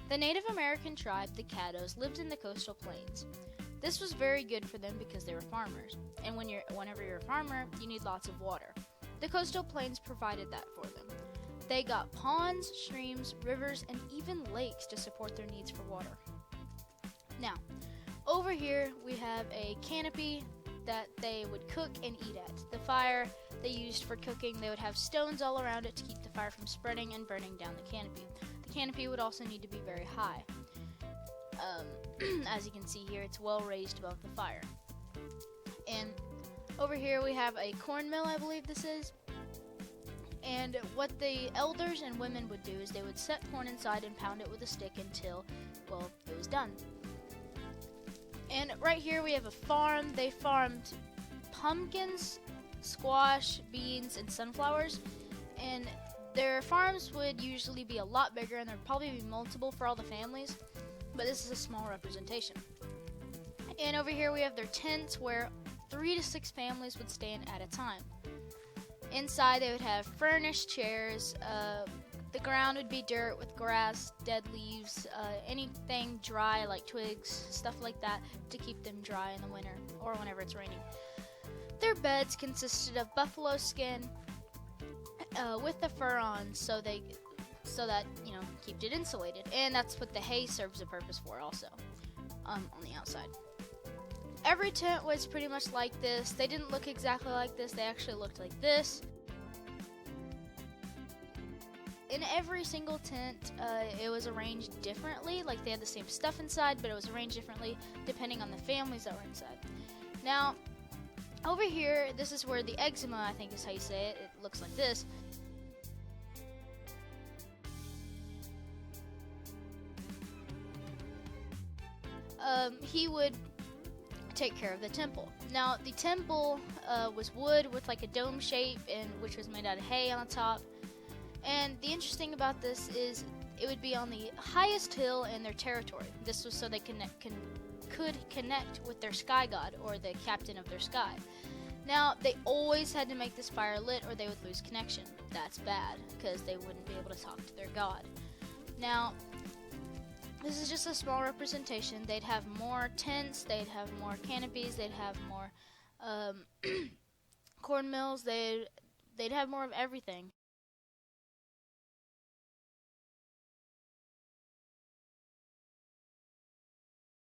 The Native American tribe, the Caddos, lived in the coastal plains. This was very good for them because they were farmers, and whenever you're a farmer, you need lots of water. The coastal plains provided that for them. They got ponds, streams, rivers, and even lakes to support their needs for water. Now, over here we have a canopy that they would cook and eat at. The fire they used for cooking, they would have stones all around it to keep the fire from spreading and burning down the canopy. The canopy would also need to be very high. As you can see here, it's well raised above the fire. And over here we have a corn mill, I believe this is. And what the elders and women would do is they would set corn inside and pound it with a stick until, well, it was done. And right here we have a farm. They farmed pumpkins, squash, beans, and sunflowers. And their farms would usually be a lot bigger, and there'd probably be multiple for all the families, but this is a small representation. And over here we have their tents where 3 to 6 families would stay in at a time. Inside they would have furnished chairs. The ground would be dirt with grass, dead leaves, anything dry like twigs, stuff like that to keep them dry in the winter or whenever it's raining. Their beds consisted of buffalo skin with the fur on so that kept it insulated. And that's what the hay serves a purpose for also on the outside. Every tent was pretty much like this. They didn't look exactly like this. They actually looked like this. In every single tent, it was arranged differently. Like they had the same stuff inside, but it was arranged differently depending on the families that were inside. Now, over here, this is where the eczema, I think is how you say it. It looks like this. He would take care of the temple. Now, the temple was wood with like a dome shape, and which was made out of hay on the top. And the interesting about this is it would be on the highest hill in their territory. This was so they could connect with their sky god, or the captain of their sky. Now, they always had to make this fire lit or they would lose connection. That's bad, because they wouldn't be able to talk to their god. Now, this is just a small representation. They'd have more tents, they'd have more canopies, they'd have more corn mills, they'd have more of everything.